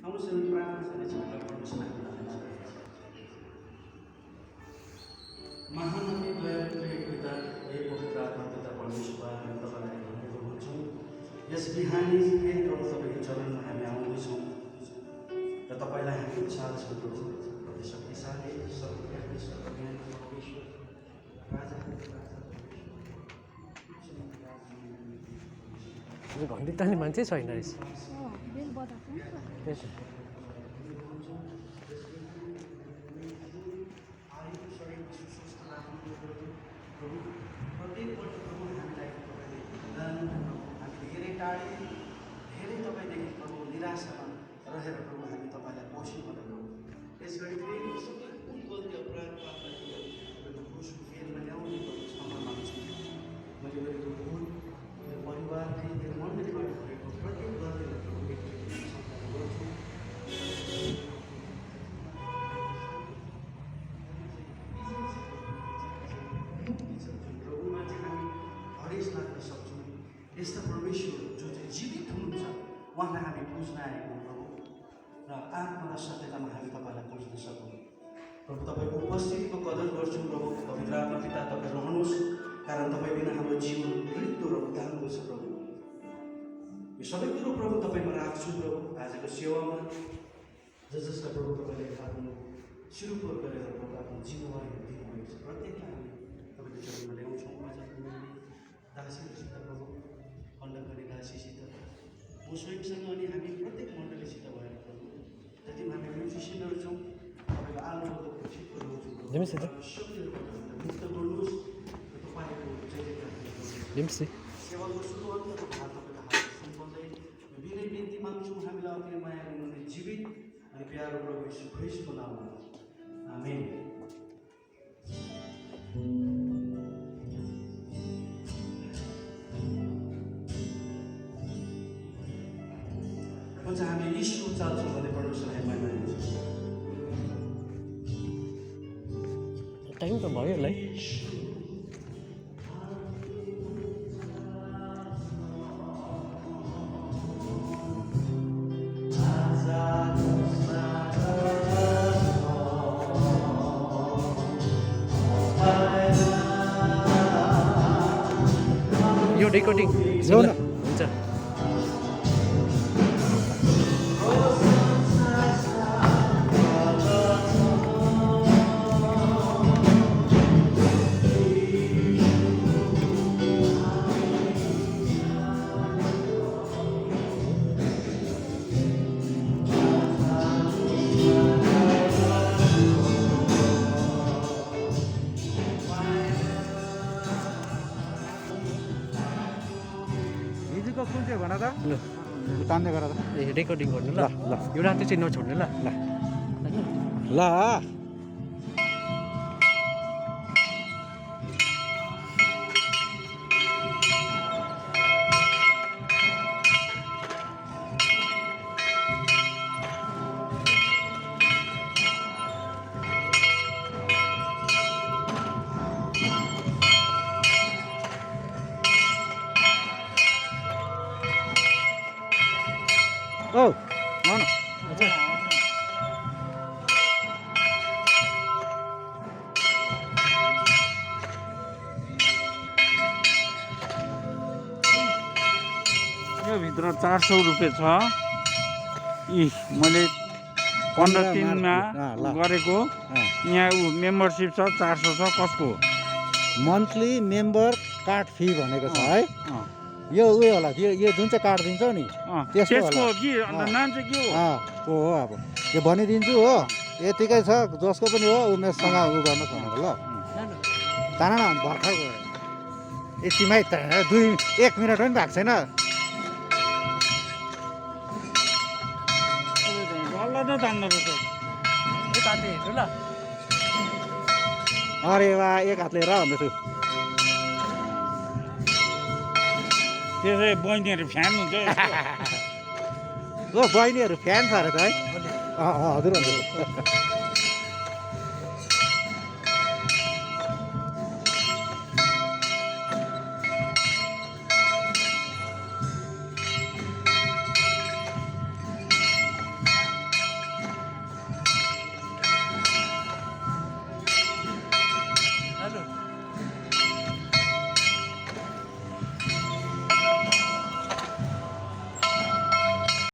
आउनुहोस् हामी प्रार्थना गर्ने पढ्नुहोस् न। महानदी दयालु पिता हे पवित्र आत्मा पिता परमेश्वर हामी तपाईँलाई धन्यवाद हुन्छौँ। यस बिहानी फेरि प्रभु तपाईँको चरणमा हामी आउँदैछौँ र तपाईँलाई हामी चाहन्छौँ प्रभु कति शक्तिशाली सर्वव्यापी सर्वज्ञानी परमेश्वर राजा घन्टी तान्ने मान्छे छैन रहेछ। प्रत्येकपल्ट प्रभु हामीलाई हामी धेरै टाढे धेरै तपाईँदेखि प्रभु निराशामा रहेर प्रभु हामी तपाईँलाई पर्सिनु यस गरी फेरि सबै कुन गल्ती अपराध पापलाई दोषको फेरमा ल्याउने क्षमा माग्छु। मैले गरेको भुल मेरो परिवारले मेरो मण्डलीबाट गरेको प्रत्येक गल्तीलाई प्रभु क्षमा गर्छु। प्रभुमा चाहिँ हामी हरेस लाग्न सक्छौँ। यस्ता परमेश्वर जो चाहिँ जीवित हुनुहुन्छ उहाँलाई हामी बुझ्न आएको प्रभु र आत्मा र सत्यतामा हामी तपाईँलाई बुझ्न सकौँ। प्रभु तपाईँको उपस्थितिको कदर गर्छौँ। प्रभु पवित्र आत्मा पिता तपाईँ रहनुहोस्, कारण तपाईँ बिना हाम्रो जीवन मृत्यु र उद्धारको छ। प्रभु यो सबै कुरो प्रभु तपाईँमा राख्छु। प्रभु आजको सेवामा जसलाई प्रभु तपाईँले आफ्नो सुरुपुर गरेर प्रभु आफ्नो जिम्मेवारीहरू दिनुभएको छ प्रत्येकलाई हामी तपाईँको चरणमा ल्याउँछौँ। दासीहरूसित प्रभु खण्डकारी दासीसित म स्वयंसँग अनि हामी प्रत्येक मण्डलीसित भएर प्रभु जतिमा हामी म्युजिसियनहरू छौँ तपाईँको आलोको छिटो मुक्त गर्नुहोस् र तपाईँको सेवाको सुरुवातको भाग तपाईँको हात सुन्दै विनय बिन्ती माग्छौँ। हामीलाई आफ्नो माया गर्नुहुने जीवित अनि प्यारो प्रभु यीशु ख्रीष्टको नाममा आमेन। हुन्छ हामी यीशु चाल्छौँ भन्दै परमेश्वरलाई महिमा दिन्छौँ। टाइम त भयो होला है। यो रेकर्डिङ हुन्छ। कुन चाहिँ भन त तान्दै गर त रेकर्डिङ गर्नु ल ल यो राति चाहिँ नछोड्नु ल ल ल ओ आउन यो भित्र 400 रुपियाँ छ। यी मैले 15 गरेको यहाँ मेम्बरसिप छ 400 छ। कसको मन्थली मेम्बर कार्ड फी भनेको छ है। यो उयो होला यो जुन चाहिँ कार्ड दिन्छ नि त्यसको कि अन्त नाम चाहिँ के हो अब यो भनिदिन्छु हो। यतिकै छ जसको पनि हो उमेशसँग उ गर्नुहोस् भनेको ल। तान न भर्खर यतिमै 1 मिनट पनि भएको छैन। अरे वाह एक हातले हेर भन्दैछु। त्यसै बहिनीहरू फ्यान हुन्छ ओ बहिनीहरू फ्यान छ अरे त है। हजुर हजुर